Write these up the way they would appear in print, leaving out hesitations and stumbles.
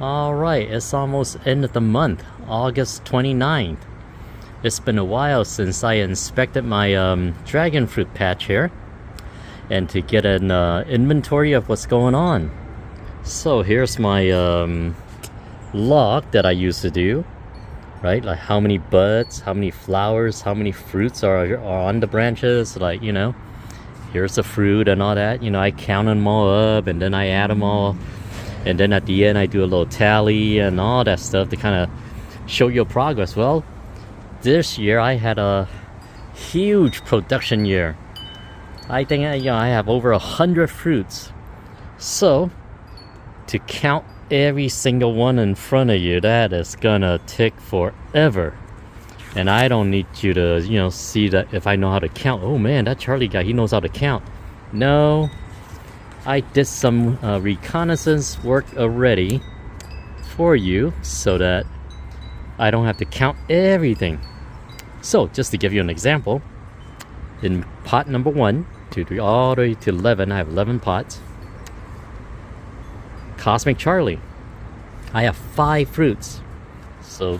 Alright, it's almost end of the month, August 29th. It's been a while since I inspected my dragon fruit patch here and to get an inventory of what's going on. So here's my log that I used to do, right? Like how many buds, how many flowers, how many fruits are on the branches, like, here's the fruit and all that. I count them all up and then I add them all. And then at the end, I do a little tally and all that stuff to kind of show your progress. Well, this year I had a huge production year. I think I have over 100 fruits. So, to count every single one in front of you, that is gonna take forever. And I don't need you to, see that if I know how to count. Oh man, that Charlie guy, he knows how to count. No. I did some reconnaissance work already for you so that I don't have to count everything. So just to give you an example, in pot number 1, 2, 3, all the way to 11, I have 11 pots. Cosmic Charlie, I have 5 fruits. So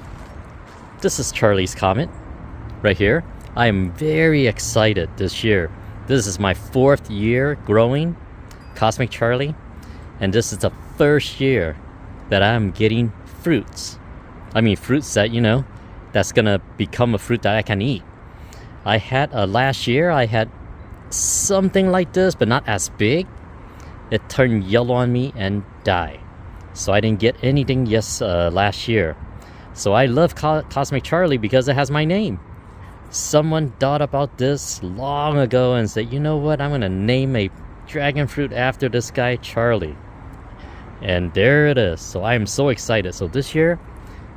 this is Charlie's Comet right here. I am very excited this year. This is my 4th year growing Cosmic Charlie, and this is the first year that I'm getting fruits. I mean fruits that that's gonna become a fruit that I can eat. I had last year I had something like this, but not as big. It turned yellow on me and died, so I didn't get anything last year. So I love Cosmic Charlie because it has my name. Someone thought about this long ago and said, you know what, I'm gonna name a dragon fruit after this guy Charlie, and there it is. So I am so excited. So this year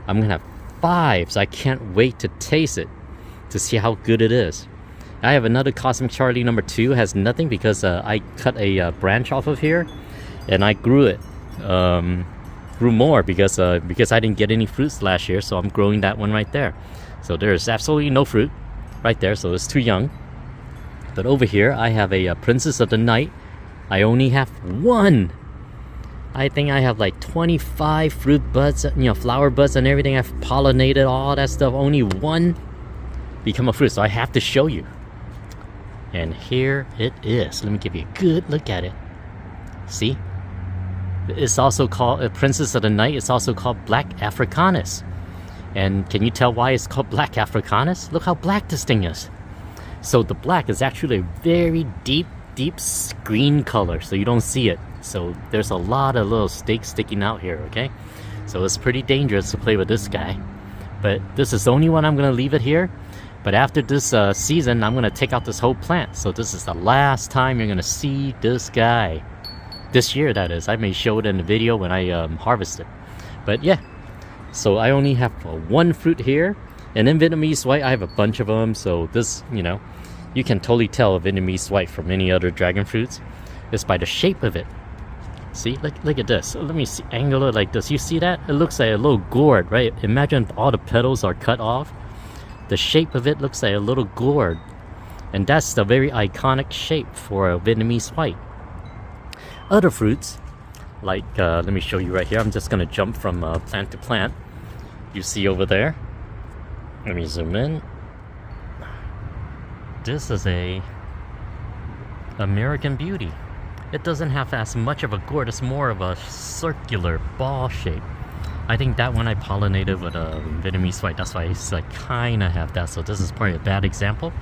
I'm gonna have 5, so I can't wait to taste it to see how good it is. I have another Cosmic Charlie number 2, has nothing because I cut a branch off of here and I grew more because I didn't get any fruits last year, so I'm growing that one right there. So there's absolutely no fruit right there, so it's too young. But over here I have a Princess of the Night. I only have 1. I think I have like 25 fruit buds, flower buds and everything. I've pollinated all that stuff. Only 1 become a fruit, so I have to show you. And here it is. Let me give you a good look at it. See? It's also called a Princess of the Night. It's also called Black Africanus. And can you tell why it's called Black Africanus? Look how black this thing is. So the black is actually a very deep green color, so you don't see it. So there's a lot of little stakes sticking out here, okay? So it's pretty dangerous to play with this guy. But this is the only one I'm going to leave it here. But after this season, I'm going to take out this whole plant. So this is the last time you're going to see this guy. This year, that is. I may show it in the video when I harvest it. But yeah, so I only have 1 fruit here. And in Vietnamese white, I have a bunch of them. So this, you can totally tell a Vietnamese white from any other dragon fruits. It's by the shape of it. See, look at this. Let me see, angle it like this. You see that? It looks like a little gourd, right? Imagine all the petals are cut off. The shape of it looks like a little gourd. And that's the very iconic shape for a Vietnamese white. Other fruits, like, let me show you right here. I'm just going to jump from plant to plant. You see over there. Let me zoom in. This is a American Beauty. It doesn't have as much of a gourd. It's more of a circular ball shape. I think that one I pollinated with a Vietnamese white. That's why it's like kind of have that. So this is probably a bad example.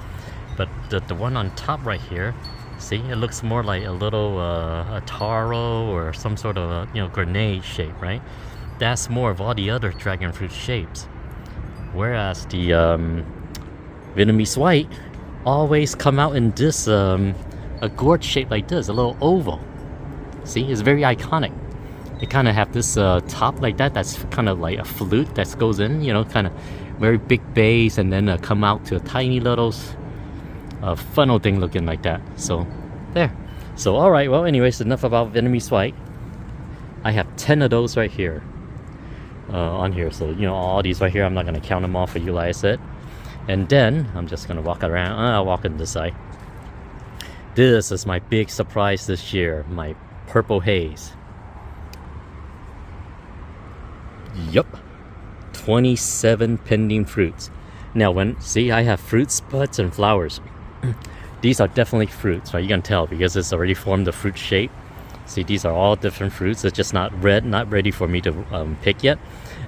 But the one on top right here, see, it looks more like a little a taro or some sort of grenade shape, right? That's more of all the other dragon fruit shapes. Whereas the Vietnamese white always come out in this a gourd shape like this, a little oval. See, it's very iconic. They kind of have this top like that. That's kind of like a flute that goes in, kind of very big base, and then come out to a tiny little funnel thing looking like that. So there. So all right, well, anyways, enough about Vietnamese white. I have 10 of those right here on here. So all these right here, I'm not going to count them all for you, like I said. And then I'm just going to walk around. I'll walk on this side. This is my big surprise this year, my purple haze. Yup, 27 pending fruits. Now see, I have fruits, buds, and flowers. These are definitely fruits, right? You can tell because it's already formed the fruit shape. See, these are all different fruits. It's just not red, not ready for me to pick yet.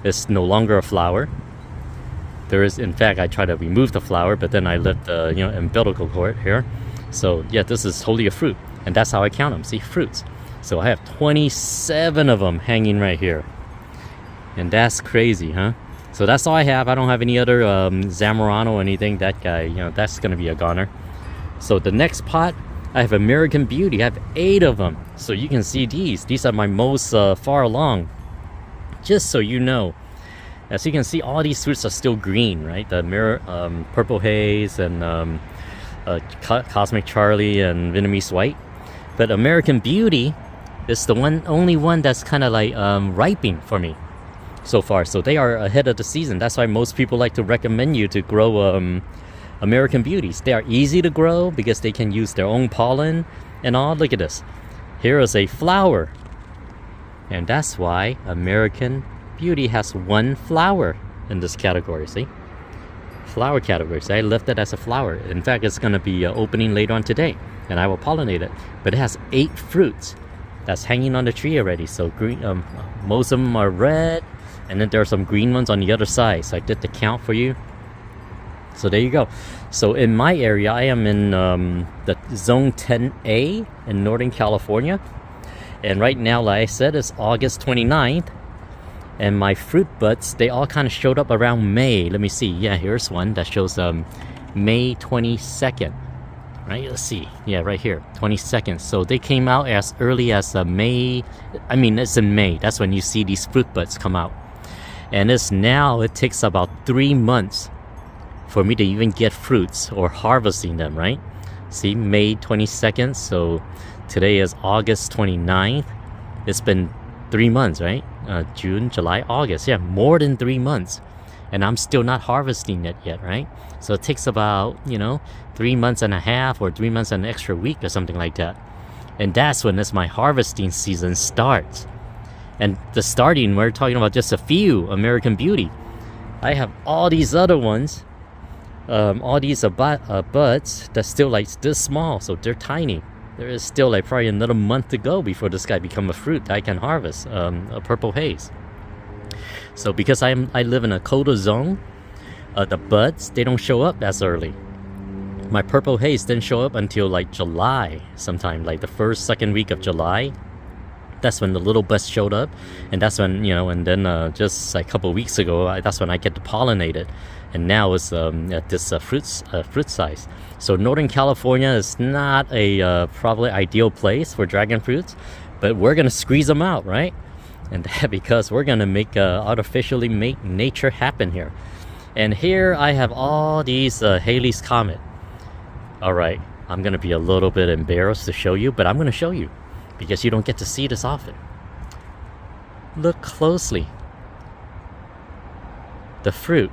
It's no longer a flower. There is, in fact, I try to remove the flower, but then I left the umbilical cord here. So yeah, this is totally a fruit, and that's how I count them. See, fruits. So I have 27 of them hanging right here, and that's crazy, huh? So that's all I have. I don't have any other Zamorano or anything. That guy, that's gonna be a goner. So the next pot, I have American Beauty. I have 8 of them. So you can see these are my most far along. Just so you know, as you can see, all these fruits are still green, right? The Purple Haze and Cosmic Charlie and Vietnamese White. But American Beauty is the only one that's kind of like ripening for me so far. So they are ahead of the season. That's why most people like to recommend you to grow American Beauties. They are easy to grow because they can use their own pollen and all. Look at this. Here is a flower. And that's why American Beauty has 1 flower in this category, see? Flower category. So I left it as a flower. In fact, it's going to be opening later on today, and I will pollinate it. But it has 8 fruits that's hanging on the tree already. So green, most of them are red, and then there are some green ones on the other side. So I did the count for you. So there you go. So in my area, I am in the Zone 10A in Northern California. And right now, like I said, it's August 29th. And my fruit buds, they all kind of showed up around May. Let me see. Yeah, here's one that shows May 22nd. Right, let's see. Yeah, right here, 22nd. So they came out as early as May. I mean, it's in May. That's when you see these fruit buds come out. And it takes about 3 months for me to even get fruits or harvesting them, right? See, May 22nd, so today is August 29th. It's been 3 months, right? June, July, August. Yeah, more than 3 months. And I'm still not harvesting it yet, right? So it takes about, 3 months and a half or 3 months and an extra week or something like that. And that's when my harvesting season starts. And we're talking about just a few American Beauty. I have all these other ones. All these buds that's still like this small, so they're tiny. There is still like probably another month to go before this guy become a fruit that I can harvest, a Purple Haze. So because I live in a colder zone, the buds, they don't show up as early. My Purple Haze didn't show up until like July sometime, like the first, second week of July. That's when the little buds showed up, and that's when, and then just like a couple of weeks ago, that's when I get to pollinate it. And now it's at this fruit size. So Northern California is not a probably ideal place for dragon fruits, but we're gonna squeeze them out, right? And that because we're gonna artificially make nature happen here. And here I have all these Halley's Comet. All right, I'm gonna be a little bit embarrassed to show you, but I'm gonna show you because you don't get to see this often. Look closely. The fruit.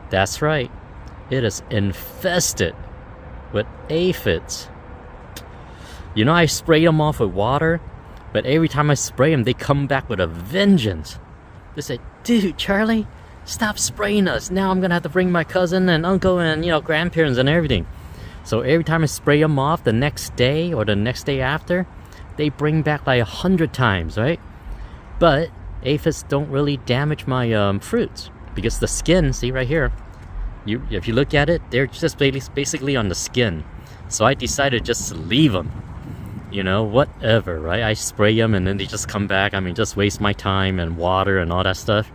That's right, it is infested with aphids. I spray them off with water, but every time I spray them, they come back with a vengeance. They say, dude, Charlie, stop spraying us. Now I'm gonna have to bring my cousin and uncle and, grandparents and everything. So every time I spray them off, the next day or the next day after, they bring back like 100 times, right? But aphids don't really damage my fruits. Because the skin, see right here, if you look at it, they're just basically on the skin. So I decided just to leave them. Whatever, right? I spray them and then they just come back. I mean, just waste my time and water and all that stuff.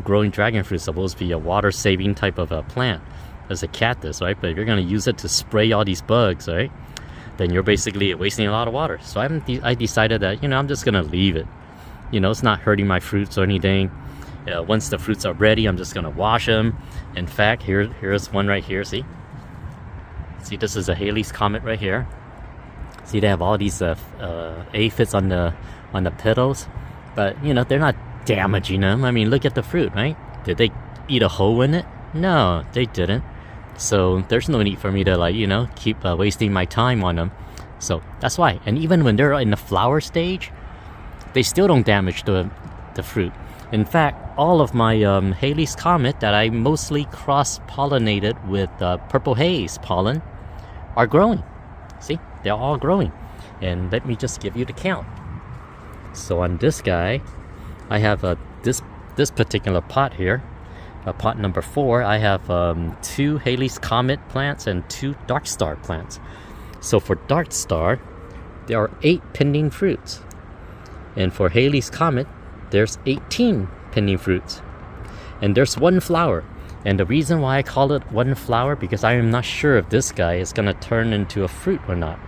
Growing dragon fruit is supposed to be a water-saving type of a plant as a cactus, right? But if you're going to use it to spray all these bugs, right, then you're basically wasting a lot of water. So I decided that, I'm just going to leave it. It's not hurting my fruits or anything. Once the fruits are ready, I'm just gonna wash them. In fact, here's one right here. See, this is a Halley's Comet right here. See, they have all these aphids on the petals, but they're not damaging them. I mean, look at the fruit, right? Did they eat a hole in it? No, they didn't. So there's no need for me to keep wasting my time on them. So that's why. And even when they're in the flower stage, they still don't damage the fruit. In fact, all of my Halley's Comet that I mostly cross-pollinated with Purple Haze pollen are growing. See, they're all growing. And let me just give you the count. So on this guy, I have this particular pot here, pot number 4. I have 2 Halley's Comet plants and 2 Dark Star plants. So for Dark Star, there are 8 pending fruits, and for Halley's Comet, there's 18 pending fruits, and there's 1 flower. And the reason why I call it 1 flower, because I am not sure if this guy is gonna turn into a fruit or not,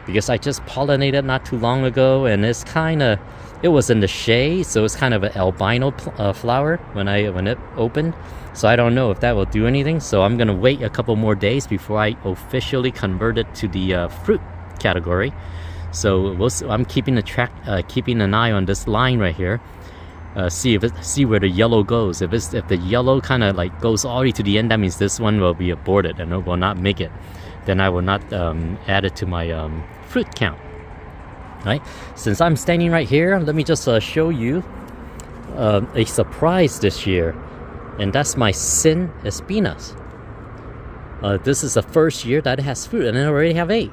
because I just pollinated not too long ago, and it was in the shade, so it's kind of an albino flower when it opened. So I don't know if that will do anything. So I'm gonna wait a couple more days before I officially convert it to the fruit category. So I'm keeping an eye on this line right here. See where the yellow goes. If the yellow kind of like goes all the way to the end, that means this one will be aborted and it will not make it. Then I will not add it to my fruit count. Right? Since I'm standing right here, let me just show you a surprise this year, and that's my Sin Espinas. This is the first year that it has fruit, and I already have 8.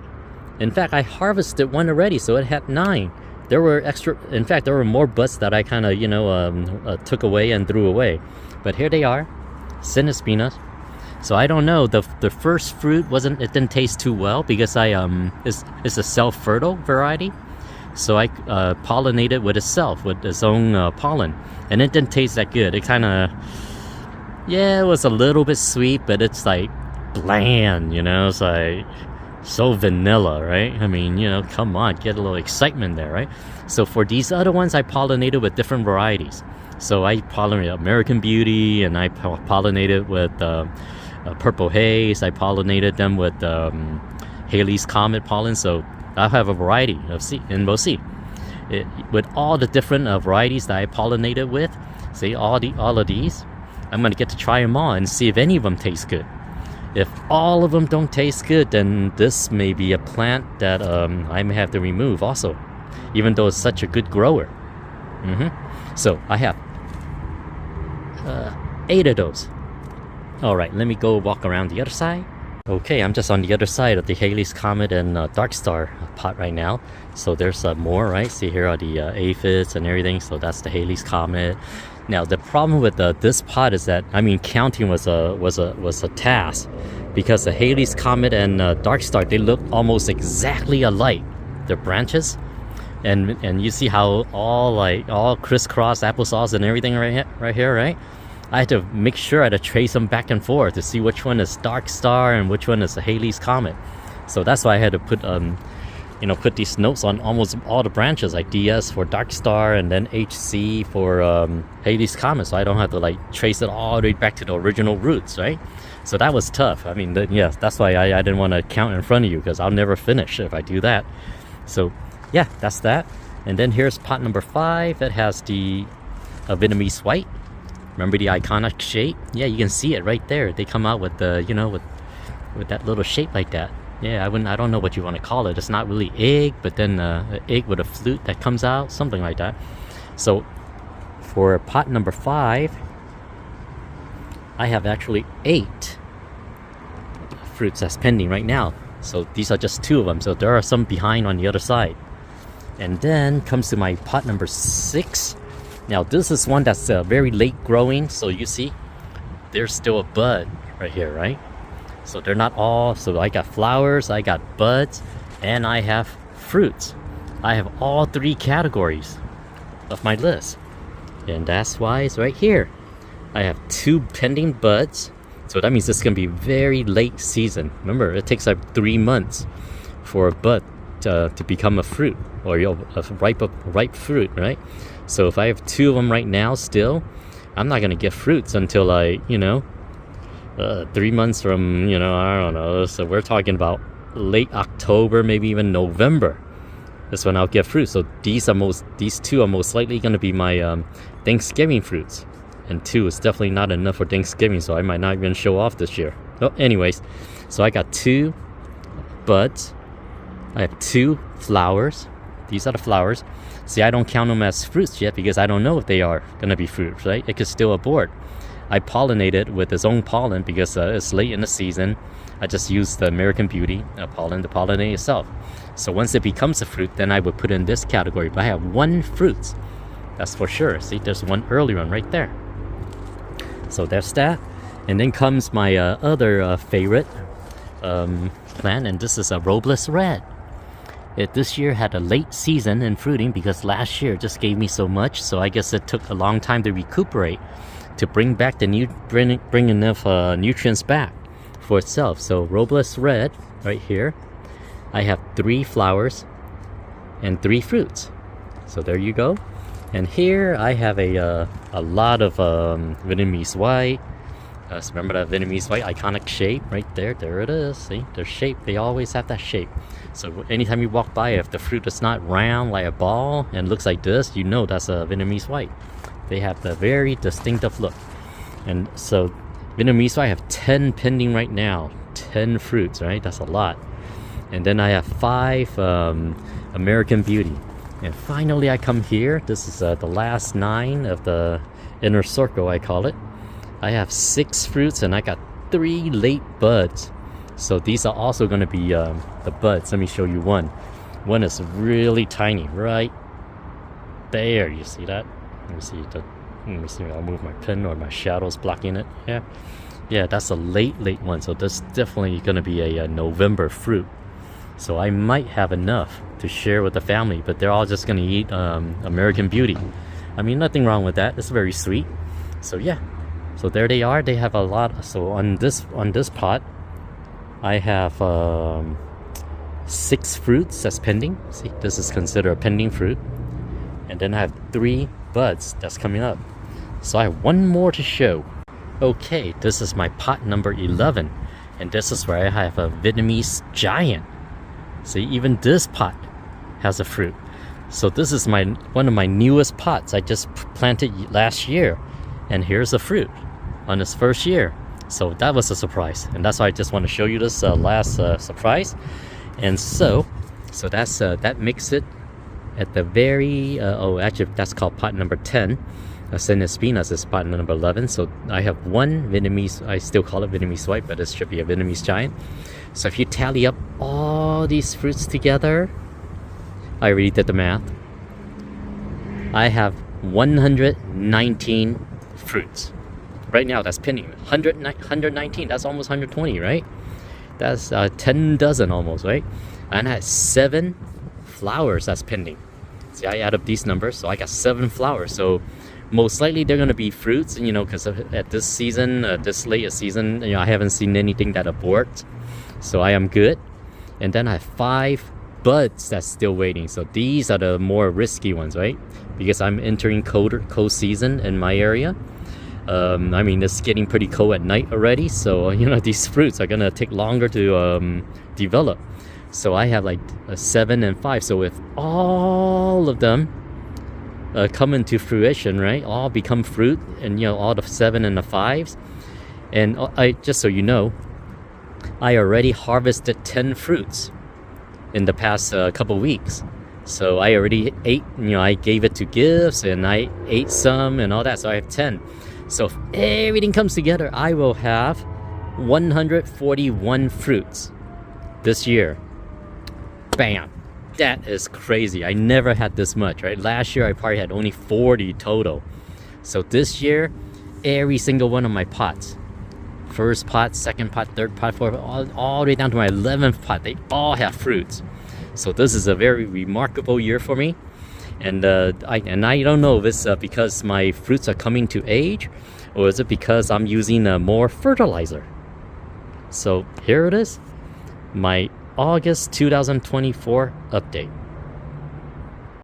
In fact, I harvested 1 already, so it had 9. There were more buds that I kind of, took away and threw away. But here they are, Sin Espinas. So I don't know, the first fruit it didn't taste too well because it's a self-fertile variety. So I pollinated with itself, with its own pollen. And it didn't taste that good. It kind of, it was a little bit sweet, but it's like bland, It's like so vanilla, right? I mean, come on, get a little excitement there, right? So for these other ones, I pollinated with different varieties. So I pollinated American Beauty, and I pollinated with Purple Haze. I pollinated them with Halley's Comet pollen. So I'll have a variety of seed, and we'll see. With all the different varieties that I pollinated with, see all of these, I'm gonna get to try them all and see if any of them taste good. If all of them don't taste good, then this may be a plant that I may have to remove also, even though it's such a good grower. So I have 8 of those. All right, let me go walk around the other side. Okay, I'm just on the other side of the Halley's Comet and Dark Star pot right now. So there's more, right? See, here are the aphids and everything. So that's the Halley's Comet. Now the problem with this pot is that, counting was a task, because the Halley's Comet and Dark Star, they look almost exactly alike. Their branches, and you see how all crisscross applesauce and everything right here, right? I had to make sure I had to trace them back and forth to see which one is Dark Star and which one is the Halley's Comet. So that's why I had to put these notes on almost all the branches, like DS for Dark Star and then HC for Halley's Comet, so I don't have to trace it all the way back to the original roots, right? So that was tough. That's why I didn't want to count in front of you, because I'll never finish if I do that. So yeah, that's that. And then here's pot number 5. It has the Vietnamese white. Remember the iconic shape? Yeah, you can see it right there. They come out with the, with that little shape like that. Yeah, I don't know what you want to call it. It's not really egg, but then an egg with a flute that comes out, something like that. So for pot number 5, I have actually 8 fruits that's pending right now. So these are just 2 of them. So there are some behind on the other side. And then comes to my pot number 6. Now this is one that's very late growing. So you see, there's still a bud right here, right? So they're not all, so I got flowers, I got buds, and I have fruits. I have all 3 categories of my list. And that's why it's right here. I have 2 pending buds. So that means it's going to be very late season. Remember, it takes 3 months for a bud to become a fruit, or a ripe fruit, right? So if I have 2 of them right now still, I'm not going to get fruits until 3 months from, I don't know. So we're talking about late October, maybe even November. That's when I'll get fruit. So these 2 are most likely going to be my Thanksgiving fruits. And 2 is definitely not enough for Thanksgiving, so I might not even show off this year. Oh, anyways, so I got 2 buds. I have 2 flowers. These are the flowers. See, I don't count them as fruits yet because I don't know if they are gonna be fruits, right? It could still abort. I pollinate it with its own pollen because it's late in the season. I just use the American Beauty pollen to pollinate itself. So once it becomes a fruit, then I would put it in this category. But I have one fruit, that's for sure. See, there's one early one right there. So there's that. And then comes my other favorite plant, and this is a Robles Red. It this year had a late season in fruiting because last year just gave me so much. So I guess it took a long time to recuperate, to bring back the bring enough nutrients back for itself. So Robles Red right here, I have 3 flowers and 3 fruits. So there you go. And here I have a lot of Vietnamese white. Remember that Vietnamese white iconic shape right there? There it is. See, their shape. They always have that shape. So anytime you walk by, if the fruit is not round like a ball and looks like this, you know that's a Vietnamese white. They have the very distinctive look. And so Vietnamese white, I have 10 pending right now. 10 fruits, right? That's a lot. And then I have 5 American Beauty. And finally I come here. This is the last 9 of the inner circle, I call it. I have 6 fruits and I got 3 late buds. So these are also going to be the buds. Let me show you one. One is really tiny, right there. You see that? Let me see. I'll move my pen or my shadows blocking it. Yeah, that's a late one. So this is definitely going to be a November fruit. So I might have enough to share with the family, but they're all just going to eat American Beauty. I mean, nothing wrong with that. It's very sweet. So yeah. So there they are. They have a lot. So on this pot, I have 6 fruits that's pending. See, this is considered a pending fruit. And then I have 3 buds that's coming up. So I have 1 more to show. Okay, this is my pot number 11. And this is where I have a Vietnamese giant. See, even this pot has a fruit. So this is one of my newest pots I just planted last year. And here's a fruit on its first year. So that was a surprise, and that's why I just want to show you this last surprise. And so that's that makes it at the very actually that's called pot number 10. San Espinas is pot number 11. So I have 1 Vietnamese, I still call it Vietnamese white, but it should be a Vietnamese giant. So if you tally up all these fruits together, I already did the math, I have 119 fruits. Right now, that's pending. 119, that's almost 120, right? That's 10 dozen almost, right? And I had 7 flowers that's pending. See, I add up these numbers, so I got 7 flowers. So most likely they're going to be fruits, you know, because at this season, this late a season, you know, I haven't seen anything that aborts. So I am good. And then I have 5 buds that's still waiting. So these are the more risky ones, right? Because I'm entering cold season in my area. I mean, it's getting pretty cold at night already, so you know these fruits are gonna take longer to develop. So I have like a 7 and 5. So if all of them come into fruition, right, all become fruit, and you know all the 7 and the 5s, and I just so you know, I already harvested 10 fruits in the past couple weeks. So I already ate, you know, I gave it to gifts and I ate some and all that. So I have 10. So if everything comes together, I will have 141 fruits this year. Bam! That is crazy. I never had this much, right? Last year I probably had only 40 total. So this year, every single one of my pots, first pot, second pot, third pot, fourth, all the way down to my 11th pot, they all have fruits. So this is a very remarkable year for me. And I don't know if it's because my fruits are coming to age, or is it because I'm using more fertilizer. So here it is, my August 2024 update.